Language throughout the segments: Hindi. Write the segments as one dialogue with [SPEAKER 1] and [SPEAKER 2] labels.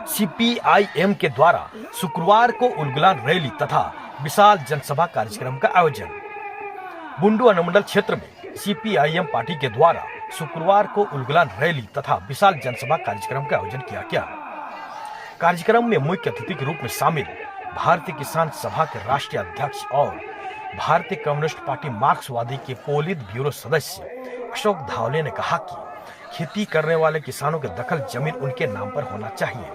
[SPEAKER 1] सीपीआईएम के द्वारा शुक्रवार को उलगुलान रैली तथा विशाल जनसभा कार्यक्रम का आयोजन। बुंडू अनुमंडल क्षेत्र में सीपीआईएम पार्टी के द्वारा शुक्रवार को उलगुलान रैली तथा विशाल जनसभा कार्यक्रम का आयोजन किया गया। कार्यक्रम में मुख्य अतिथि के रूप में शामिल भारतीय किसान सभा के राष्ट्रीय अध्यक्ष और भारतीय कम्युनिस्ट पार्टी मार्क्सवादी के पोलित ब्यूरो सदस्य अशोक धावले ने कहा कि खेती करने वाले किसानों के दखल जमीन उनके नाम पर होना चाहिए।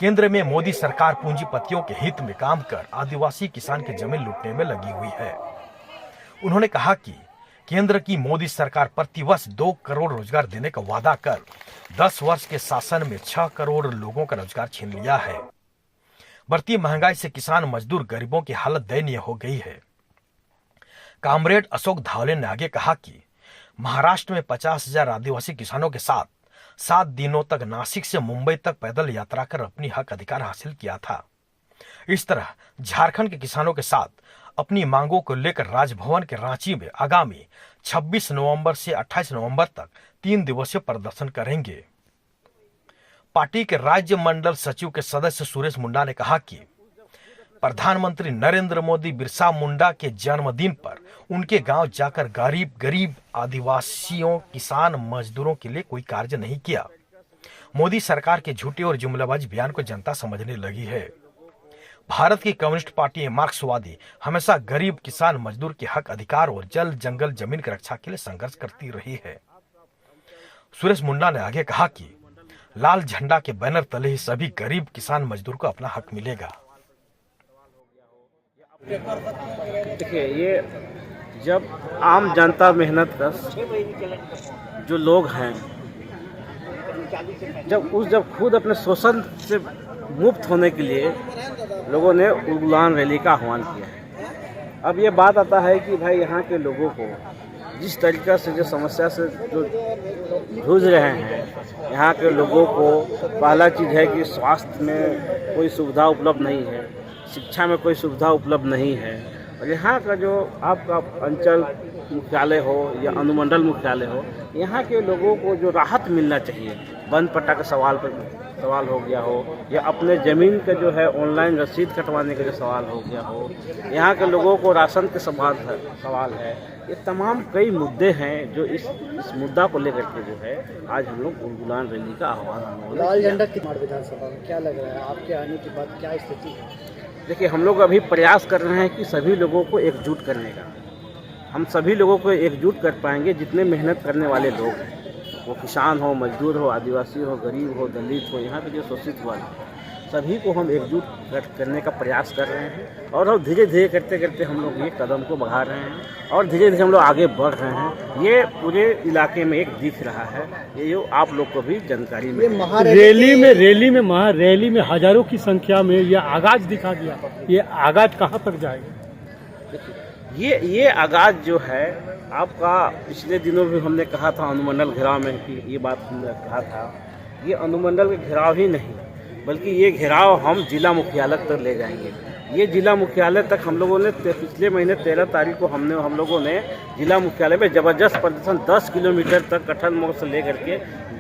[SPEAKER 1] केंद्र में मोदी सरकार पूंजीपतियों के हित में काम कर आदिवासी किसान की जमीन लूटने में लगी हुई है। उन्होंने कहा कि केंद्र की मोदी सरकार प्रतिवर्ष 2 करोड़ रोजगार देने का वादा कर 10 वर्ष के शासन में 6 करोड़ लोगों का रोजगार छीन लिया है। बढ़ती महंगाई से किसान मजदूर गरीबों की हालत दयनीय हो गई है। कामरेड अशोक धावले ने आगे कहा कि महाराष्ट्र में 50,000 आदिवासी किसानों के साथ 7 दिनों तक नासिक से मुंबई तक पैदल यात्रा कर अपनी हक अधिकार हासिल किया था। इस तरह झारखंड के किसानों के साथ अपनी मांगों को लेकर राजभवन के रांची में आगामी 26 नवंबर से 28 नवंबर तक 3 दिवसीय प्रदर्शन करेंगे। पार्टी के राज्य मंडल सचिव के सदस्य सुरेश मुंडा ने कहा कि प्रधानमंत्री नरेंद्र मोदी बिरसा मुंडा के जन्मदिन पर उनके गांव जाकर गरीब आदिवासियों किसान मजदूरों के लिए कोई कार्य नहीं किया। मोदी सरकार के झूठे और जुमलाबाज बयान को जनता समझने लगी है। भारत की कम्युनिस्ट पार्टी मार्क्सवादी हमेशा गरीब किसान मजदूर के हक अधिकार और जल जंगल जमीन की रक्षा के लिए संघर्ष करती रही है। सुरेश मुंडा ने आगे कहा कि लाल झंडा के बैनर तले ही सभी गरीब किसान मजदूर को अपना हक मिलेगा।
[SPEAKER 2] देखिए, ये जब आम जनता मेहनत कश जो लोग हैं जब खुद अपने शोषण से मुक्त होने के लिए लोगों ने उलगुलान रैली का आह्वान किया है। अब ये बात आता है कि भाई यहाँ के लोगों को जिस तरीक़ा से जो समस्या से जो जूझ रहे हैं, यहाँ के लोगों को पहला चीज़ है कि स्वास्थ्य में कोई सुविधा उपलब्ध नहीं है, शिक्षा में कोई सुविधा उपलब्ध नहीं है। और यहाँ का जो आपका अंचल मुख्यालय हो या अनुमंडल मुख्यालय हो, यहाँ के लोगों को जो राहत मिलना चाहिए, वन पट्टा का सवाल हो गया हो या अपने ज़मीन का जो है ऑनलाइन रसीद कटवाने का जो सवाल हो गया हो, यहाँ के लोगों को राशन के सवाल है। ये तमाम कई मुद्दे हैं जो इस मुद्दा को लेकर के जो है आज हम लोग उलगुलान रैली का आह्वान।
[SPEAKER 3] लाल झंडा की विधानसभा में क्या लग रहा है, आपके आने के बाद क्या स्थिति है?
[SPEAKER 2] देखिए, हम लोग अभी प्रयास कर रहे हैं कि सभी लोगों को एकजुट करने का। हम सभी लोगों को एकजुट कर पाएंगे जितने मेहनत करने वाले लोग हैं, वो किसान हो, मजदूर हो, आदिवासी हो, गरीब हो, दलित हो, यहाँ के जो शोषित हुआ है, सभी को हम एकजुट करने का प्रयास कर रहे हैं। और हम धीरे धीरे करते करते हम लोग ये कदम को बढ़ा रहे हैं और धीरे धीरे हम लोग आगे बढ़ रहे हैं। ये पूरे इलाके में एक दिख रहा है, ये जो आप लोग को भी जानकारी में
[SPEAKER 4] रैली में हजारों की संख्या में ये आगाज दिखा दिया। ये आगाज कहाँ तक जाएगा?
[SPEAKER 2] देखिए, ये आगाज जो है आपका पिछले दिनों भी हमने कहा था अनुमंडल घेराव में कि ये बात हमने कहा था, ये अनुमंडल के घेराव ही नहीं बल्कि ये घेराव हम जिला मुख्यालय तक ले जाएंगे। ये जिला मुख्यालय तक हम लोगों ने पिछले महीने 13 तारीख को हम लोगों ने जिला मुख्यालय में ज़बरदस्त प्रदर्शन 10 किलोमीटर तक कठन मोड़ से लेकर के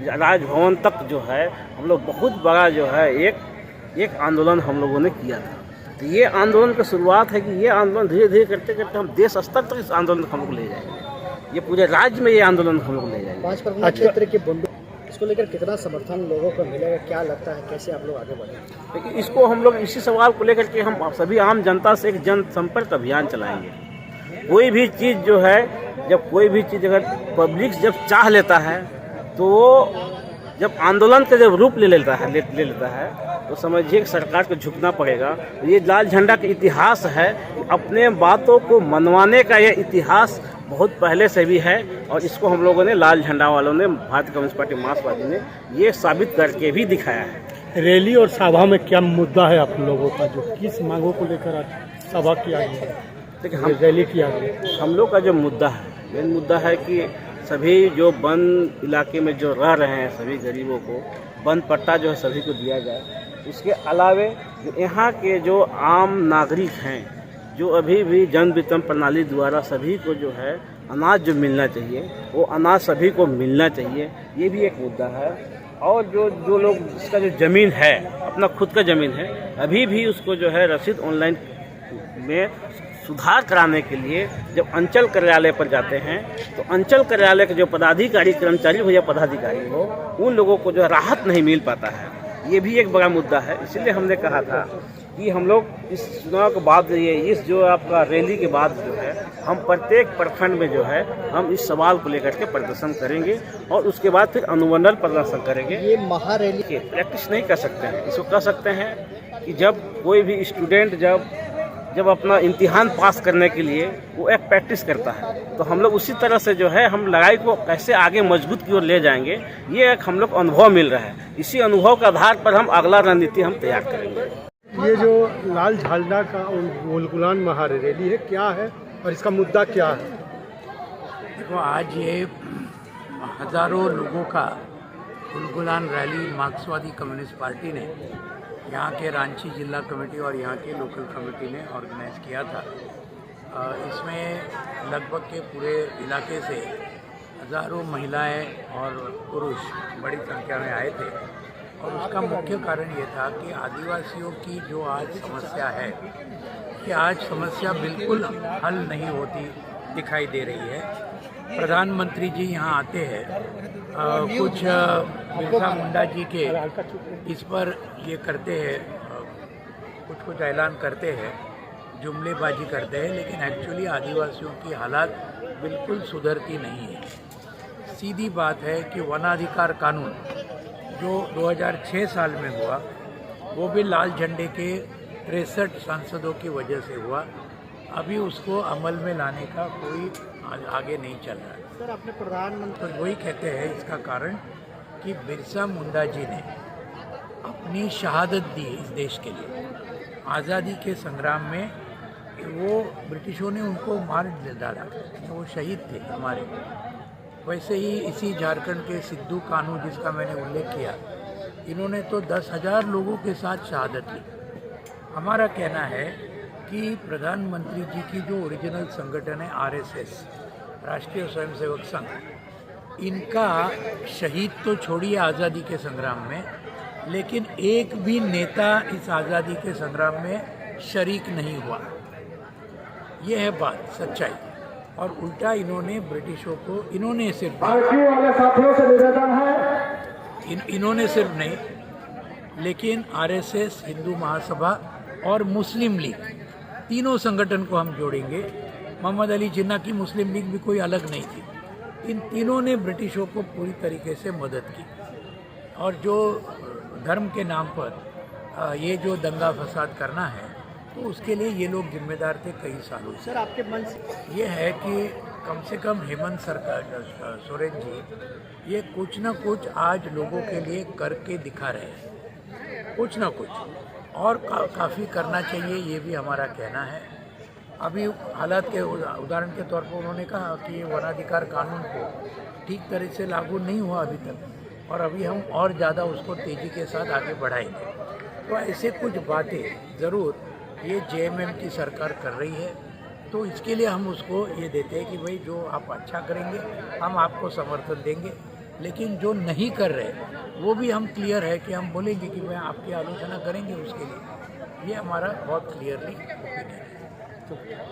[SPEAKER 2] राजभवन तक जो है हम लोग बहुत बड़ा जो है एक आंदोलन हम लोगों ने किया था। तो ये आंदोलन की शुरुआत है कि ये आंदोलन धीरे धीरे करते करते हम देश स्तर तक इस आंदोलन को हम लोग ले जाएंगे। ये पूरे राज्य में ये आंदोलन हम लोग ले जाएंगे।
[SPEAKER 3] 5 प्रमुख क्षेत्र के बुंडू, इसको लेकर कितना समर्थन लोगों को मिलेगा, क्या लगता है, कैसे आप लोग आगे बढ़ेंगे?
[SPEAKER 2] लेकिन इसको हम लोग इसी सवाल को लेकर के हम सभी आम जनता से एक जनसंपर्क अभियान चलाएंगे। कोई भी चीज़ जो है, जब कोई भी चीज़ अगर पब्लिक जब चाह लेता है तो जब आंदोलन का जब रूप ले लेता है तो समझिए कि सरकार को झुकना पड़ेगा। ये लाल झंडा का इतिहास है, अपने बातों को मनवाने का ये इतिहास बहुत पहले से भी है और इसको हम लोगों ने लाल झंडा वालों ने, भारतीय कम्युनिस्ट पार्टी मार्क्सवादी ने ये साबित करके भी दिखाया है।
[SPEAKER 4] रैली और सभा में क्या मुद्दा है आप लोगों का, जो किस मांगों को लेकर आज सभा किया गई?
[SPEAKER 2] देखिए, हम
[SPEAKER 4] रैली किया गया,
[SPEAKER 2] हम लोग का जो मुद्दा है, मेन मुद्दा है कि सभी जो वन इलाके में जो रह रहे हैं सभी गरीबों को वन पट्टा जो है सभी को दिया जाए। इसके अलावे यहाँ के जो आम नागरिक हैं, जो अभी भी जन वितरण प्रणाली द्वारा सभी को जो है अनाज जो मिलना चाहिए वो अनाज सभी को मिलना चाहिए, ये भी एक मुद्दा है। और जो लोग जिसका जो ज़मीन है, अपना खुद का ज़मीन है, अभी भी उसको जो है रसीद ऑनलाइन में सुधार कराने के लिए जब अंचल कार्यालय पर जाते हैं तो अंचल कार्यालय के जो पदाधिकारी, कर्मचारी हो या पदाधिकारी हो, उन लोगों को जो है राहत नहीं मिल पाता है। ये भी एक बड़ा मुद्दा है। इसीलिए हमने कहा था कि हम लोग इस चुनाव के बाद इस जो आपका रैली के बाद जो है हम प्रत्येक प्रखंड में जो है हम इस सवाल को लेकर के प्रदर्शन करेंगे और उसके बाद फिर अनुमंडल प्रदर्शन करेंगे।
[SPEAKER 3] ये महारैली
[SPEAKER 2] के प्रैक्टिस नहीं कर सकते हैं, इसको कह सकते हैं कि जब कोई भी स्टूडेंट जब अपना इम्तिहान पास करने के लिए वो एक प्रैक्टिस करता है, तो हम लोग उसी तरह से जो है हम लड़ाई को कैसे आगे मजबूत की ओर ले जाएंगे, ये एक हम लोग अनुभव मिल रहा है। इसी अनुभव के आधार पर हम अगला रणनीति हम तैयार करेंगे।
[SPEAKER 4] ये जो लाल झंडा का उलगुलान महारैली है, क्या है और इसका मुद्दा क्या है?
[SPEAKER 5] देखो, आज ये हज़ारों लोगों का उलगुलान रैली मार्क्सवादी कम्युनिस्ट पार्टी ने, यहाँ के रांची जिला कमेटी और यहाँ के लोकल कमेटी ने ऑर्गेनाइज़ किया था। इसमें लगभग के पूरे इलाके से हज़ारों महिलाएं और पुरुष बड़ी संख्या में आए थे और उसका मुख्य कारण ये था कि आदिवासियों की जो आज समस्या है कि आज समस्या बिल्कुल हल नहीं होती दिखाई दे रही है। प्रधानमंत्री जी यहाँ आते हैं, कुछ बिरसा मुंडा जी के इस पर ये करते हैं, कुछ ऐलान करते हैं, जुमलेबाजी करते हैं, लेकिन एक्चुअली आदिवासियों की हालात बिल्कुल सुधरती नहीं है। सीधी बात है कि वनाधिकार कानून जो 2006 साल में हुआ, वो भी लाल झंडे के 63 सांसदों की वजह से हुआ। अभी उसको अमल में लाने का कोई आगे नहीं चल रहा है।
[SPEAKER 3] सर, अपने प्रधानमंत्री
[SPEAKER 5] तो वही कहते हैं इसका कारण कि बिरसा मुंडा जी ने अपनी शहादत दी इस देश के लिए। आज़ादी के संग्राम में वो ब्रिटिशों ने उनको मार डाला, वो शहीद थे हमारे। वैसे ही इसी झारखंड के सिद्धू कान्हू, जिसका मैंने उल्लेख किया, इन्होंने तो 10,000 लोगों के साथ शहादत ली। हमारा कहना है कि प्रधानमंत्री जी की जो ओरिजिनल संगठन है RSS, राष्ट्रीय स्वयंसेवक संघ, इनका शहीद तो छोड़िए आज़ादी के संग्राम में, लेकिन एक भी नेता इस आज़ादी के संग्राम में शरीक नहीं हुआ। ये है बात, सच्चाई। और उल्टा इन्होंने ब्रिटिशों को, इन्होंने सिर्फ इन्होंने सिर्फ नहीं, लेकिन RSS, हिंदू महासभा और मुस्लिम लीग, तीनों संगठन को हम जोड़ेंगे। मोहम्मद अली जिन्ना की मुस्लिम लीग भी कोई अलग नहीं थी। इन तीनों ने ब्रिटिशों को पूरी तरीके से मदद की और जो धर्म के नाम पर ये जो दंगा फसाद करना है, तो उसके लिए ये लोग जिम्मेदार थे कई सालों से।
[SPEAKER 3] सर, आपके मन से
[SPEAKER 5] ये है कि कम से कम हेमंत सोरेन जी ये कुछ ना कुछ आज लोगों के लिए करके दिखा रहे हैं, कुछ ना कुछ, और काफ़ी करना चाहिए, ये भी हमारा कहना है। अभी हालात के उदाहरण के तौर पर उन्होंने कहा कि ये वनाधिकार कानून को ठीक तरह से लागू नहीं हुआ अभी तक, और अभी हम और ज़्यादा उसको तेज़ी के साथ आगे बढ़ाएंगे। तो ऐसे कुछ बातें ज़रूर ये JMM की सरकार कर रही है, तो इसके लिए हम उसको ये देते हैं कि भाई जो आप अच्छा करेंगे हम आपको समर्थन देंगे, लेकिन जो नहीं कर रहे वो भी हम क्लियर है कि हम बोलेंगे कि मैं आपकी आलोचना करेंगे उसके लिए। ये हमारा बहुत क्लियरली ओपिनियन है।